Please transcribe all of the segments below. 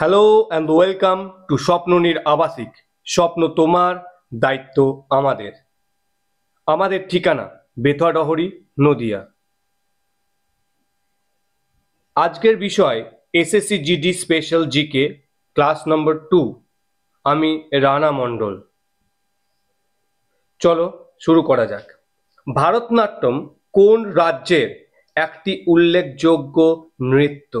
Hello and welcome to Swapnanir আবাসিক। স্বপ্ন তোমার, দায়িত্ব আমাদের। আমাদের ঠিকানা বেথুয়াডহরি, নদিয়া। আজকের বিষয় SSC GD special GK class নম্বর 2। আমি রানা মণ্ডল। চলো শুরু করা যাক। ভারতনাট্যম কোন রাজ্যের একটি উল্লেখযোগ্য নৃত্য?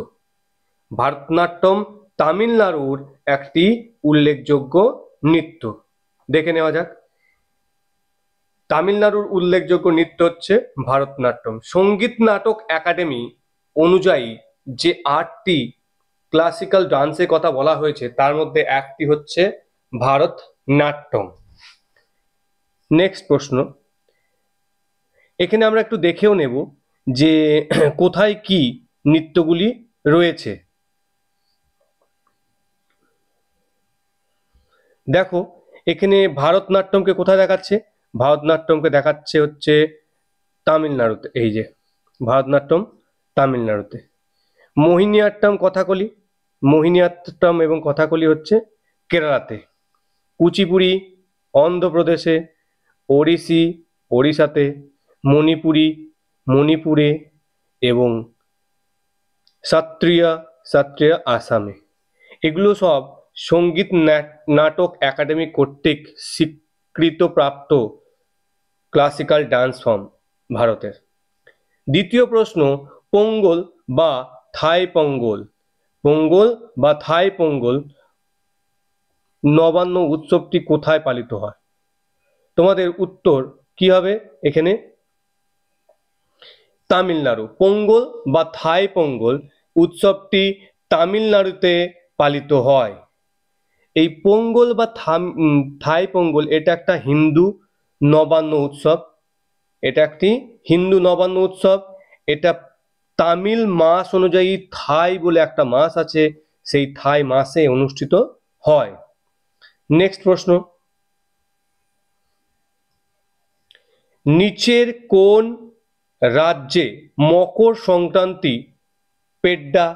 ভারতনাট্যম তামিলনাড়ুর একটি উল্লেখযোগ্য নৃত্য। দেখে নেওয়া যাক। তামিলনাড়ুর উল্লেখযোগ্য নৃত্য হচ্ছে ভারতনাট্যম। সঙ্গীত নাটক একাডেমি অনুযায়ী যে 8টি ক্লাসিক্যাল ডান্সের কথা বলা হয়েছে তার মধ্যে একটি হচ্ছে ভারতনাট্যম। নেক্সট প্রশ্ন, এখানে আমরা একটু দেখেও নেব যে কোথায় কি নৃত্যগুলি রয়েছে। দেখো এখানে ভারতনাট্যমকে কোথায় দেখাচ্ছে? ভারতনাট্যমকে দেখাচ্ছে হচ্ছে তামিলনাড়ুতে। এই যে ভারতনাট্যম তামিলনাড়ুতে। মোহিনীআট্টম, কথাকলি, মোহিনীআট্টম এবং কথাকলি হচ্ছে কেরালাতে। কুচিপুড়ি অন্ধ্রপ্রদেশে, ওড়িশি ওড়িশাতে, মণিপুরি মণিপুরে এবং সত্রিয়া আসামে। এগুলো সব সঙ্গীত নাটক একাডেমি কর্তৃক স্বীকৃতপ্রাপ্ত ক্লাসিক্যাল ডান্স ফর্ম ভারতের। দ্বিতীয় প্রশ্ন, পোঙ্গল বা থাই পোঙ্গল, পোঙ্গল বা থাই পোঙ্গল নবান্ন উৎসবটি কোথায় পালিত হয়? তোমাদের উত্তর কি হবে এখানে? তামিলনাড়ু। পোঙ্গল বা থাই পোঙ্গল উৎসবটি তামিলনাড়ুতে পালিত হয়। এই পোঙ্গল বা থাই পোঙ্গল এটা একটা হিন্দু নবান্ন উৎসব। এটা একটি হিন্দু নবান্ন উৎসব। এটা তামিল মাস অনুযায়ী থাই বলে একটা মাস আছে, সেই থাই মাসে অনুষ্ঠিত হয়। নেক্সট প্রশ্ন, নিচের কোন রাজ্যে মকর সংক্রান্তি পেড্ডা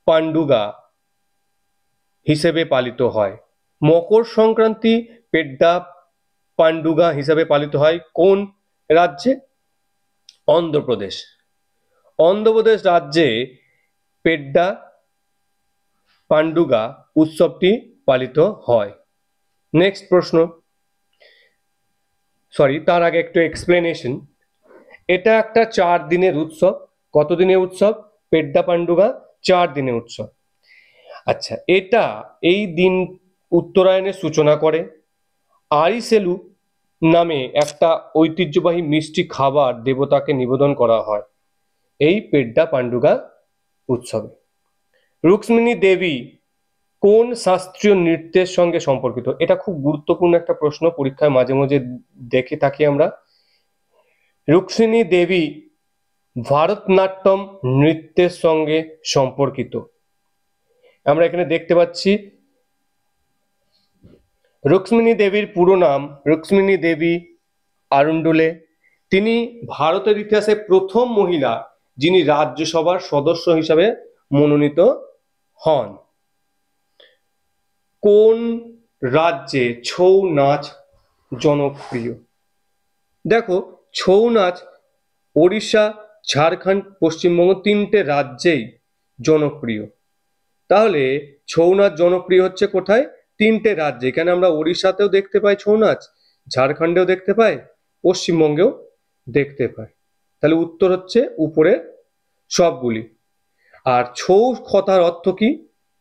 পান্ডুগা হিসেবে পালিত হয়? মকর সংক্রান্তি পেড্ডা পান্ডুগা হিসেবে পালিত হয় কোন রাজ্যে? অন্ধ্রপ্রদেশ। অন্ধ্রপ্রদেশ রাজ্যে পেড্ডা পান্ডুগা উৎসবটি পালিত হয়। নেক্সট প্রশ্ন, তার আগে একটু এক্সপ্লেনেশন। এটা একটা 4 দিনের উৎসব। কত দিনের উৎসব? পেড্ডা পান্ডুগা 4 দিনের উৎসব। আচ্ছা, এটা এই দিন উত্তরায়ণের সূচনা করে। আরিসেলু নামে একটা ঐতিহ্যবাহী মিষ্টি খাবার দেবতাকে নিবেদন করা হয় এই পেড্ডা পান্ডুগা উৎসবে। রুক্মিণী দেবী কোন শাস্ত্রীয় নৃত্যের সঙ্গে সম্পর্কিত? এটা খুব গুরুত্বপূর্ণ একটা প্রশ্ন, পরীক্ষায় মাঝে মাঝে দেখে থাকি আমরা। রুক্মিণী দেবী ভারতনাট্যম নৃত্যের সঙ্গে সম্পর্কিত। আমরা এখানে দেখতে পাচ্ছি রুক্মিণী দেবীর পুরো নাম রুক্মিণী দেবী আরুন্ডুলে। তিনি ভারতের ইতিহাসে প্রথম মহিলা যিনি রাজ্যসভার সদস্য হিসাবে মনোনীত হন। কোন রাজ্যে ছৌ নাচ জনপ্রিয়? দেখো ছৌ নাচ ওড়িশা, ঝাড়খণ্ড, পশ্চিমবঙ্গ 3টে রাজ্যেই জনপ্রিয়। তাহলে ছৌ নাচ জনপ্রিয় হচ্ছে কোথায়? 3টে রাজ্যে। এখানে আমরা ওড়িশাতেও দেখতে পাই ছৌ নাচ, ঝাড়খণ্ডেও দেখতে পাই, পশ্চিমবঙ্গেও দেখতে পাই। তাহলে উত্তর হচ্ছে উপরে সবগুলি। আর ছৌ কথার অর্থ কি?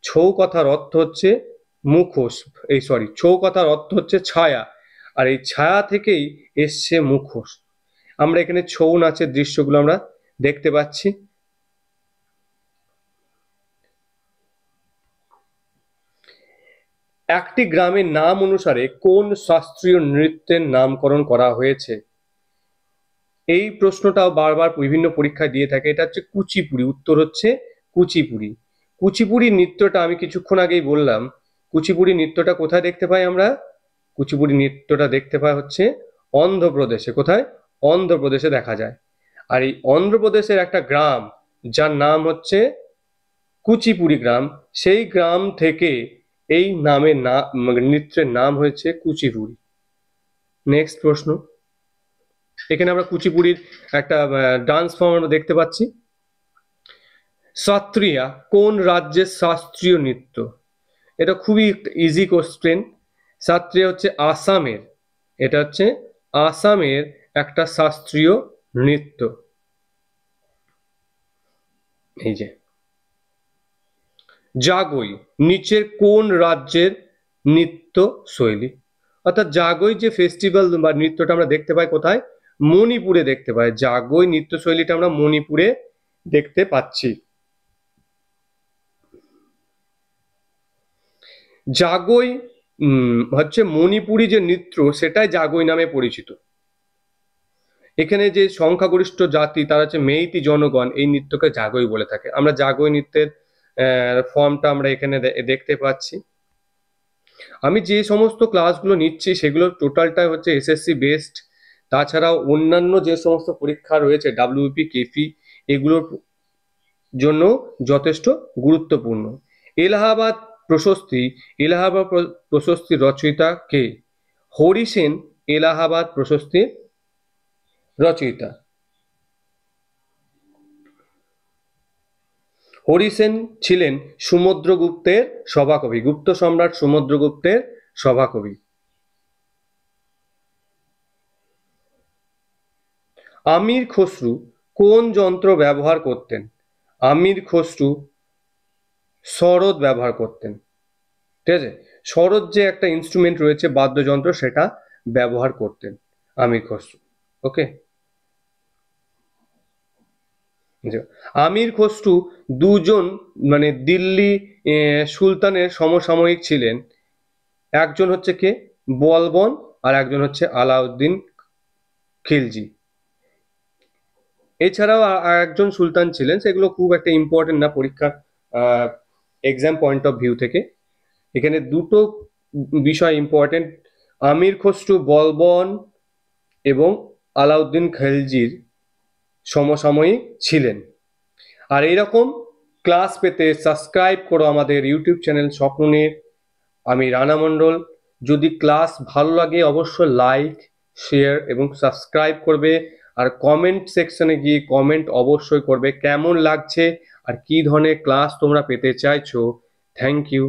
ছৌ কথার অর্থ হচ্ছে মুখোশ। ছৌ কথার অর্থ হচ্ছে ছায়া, আর এই ছায়া থেকেই এসছে মুখোশ। আমরা এখানে ছৌ নাচের দৃশ্যগুলো আমরা দেখতে পাচ্ছি। একটি গ্রামের নাম অনুসারে কোন শাস্ত্রীয় নৃত্যের নামকরণ করা হয়েছে? এই প্রশ্নটাও বারবার বিভিন্ন পরীক্ষায় দিয়ে থাকে। এটা হচ্ছে কুচিপুড়ি। উত্তর হচ্ছে কুচিপুড়ি। কুচিপুড়ি নৃত্যটা আমি কিছুক্ষণ আগেই বললাম। কুচিপুড়ি নৃত্যটা কোথায় দেখতে পাই আমরা? কুচিপুড়ি নৃত্যটা দেখতে পাই হচ্ছে অন্ধ্রপ্রদেশে। কোথায়? অন্ধ্রপ্রদেশে দেখা যায়। আর এই অন্ধ্রপ্রদেশের একটা গ্রাম যার নাম হচ্ছে কুচিপুড়ি গ্রাম, সেই গ্রাম থেকে এই নামের নৃত্যের নাম হয়েছে কুচিপুড়ি। নেক্সট প্রশ্ন, এখানে আমরা কুচিপুড়ির একটা ডান্স ফর্ম আমরা দেখতে পাচ্ছি। সত্রিয়া কোন রাজ্যের শাস্ত্রীয় নৃত্য? এটা খুবই ইজি কোশ্চেন। সত্রিয়া হচ্ছে আসামের, এটা হচ্ছে আসামের একটা শাস্ত্রীয় নৃত্য। এই যে জাগোই নিচের কোন রাজ্যের নৃত্য শৈলী? অর্থাৎ জাগোই যে ফেস্টিভ্যাল বা নৃত্যটা আমরা দেখতে পাই কোথায়? মণিপুরে দেখতে পাই। জাগোই নৃত্য শৈলীটা আমরা মণিপুরে দেখতে পাচ্ছি। জাগোই হচ্ছে মণিপুরি যে নৃত্য, সেটাই জাগোই নামে পরিচিত। এখানে যে সংখ্যাগরিষ্ঠ জাতি তারা হচ্ছে মেইতি জনগণ, এই নৃত্যকে জাগোই বলে থাকে। আমরা জাগোই নৃত্যের ফর্মটা আমরা এখানে দেখতে পাচ্ছি। আমি যে সমস্ত ক্লাসগুলো নিচ্ছি সেগুলো টোটালটাই হচ্ছে এসএসসি বেসড। তাছাড়াও অন্যান্য যে সমস্ত পরীক্ষা রয়েছে ডাব্লিউপি, কেপি, এগুলোর জন্য যথেষ্ট গুরুত্বপূর্ণ। এলাহাবাদ প্রশস্তির রচয়িতা কে? হরি সেন এলাহাবাদ প্রশস্তির রচয়িতা। হরি সেন ছিলেন সমুদ্রগুপ্তের সভাকবি, গুপ্ত সম্রাট সমুদ্রগুপ্তের সভাকবি। আমির খসরু কোন যন্ত্র ব্যবহার করতেন? আমির খসরু সরোদ ব্যবহার করতেন। ঠিক আছে, সরোদ যে একটা ইনস্ট্রুমেন্ট রয়েছে বাদ্যযন্ত্র, সেটা ব্যবহার করতেন আমির খসরু। ওকে, আমির খসরু দুজন মানে দিল্লি সুলতানের সমসাময়িক ছিলেন। একজন হচ্ছে কে? বলবন, আর একজন হচ্ছে আলাউদ্দিন খিলজি। এছাড়াও একজন সুলতান ছিলেন, সেগুলো খুব একটা ইম্পর্টেন্ট না পরীক্ষার এক্সাম পয়েন্ট অফ ভিউ থেকে। এখানে দুটো বিষয় ইম্পর্টেন্ট, আমির খসরু বলবন এবং আলাউদ্দিন খিলজির সমসাময়িক ছিলেন। আর এইরকম ক্লাস পেতে সাবস্ক্রাইব করো আমাদের ইউটিউব চ্যানেল স্বপ্ননীড়। আমি রানা মণ্ডল। যদি ক্লাস ভালো লাগে অবশ্যই লাইক, শেয়ার এবং সাবস্ক্রাইব করবে। আর কমেন্ট সেকশনে গিয়ে কমেন্ট অবশ্যই করবে কেমন লাগছে আর কি ধরনের ক্লাস তোমরা পেতে চাইছো। Thank you.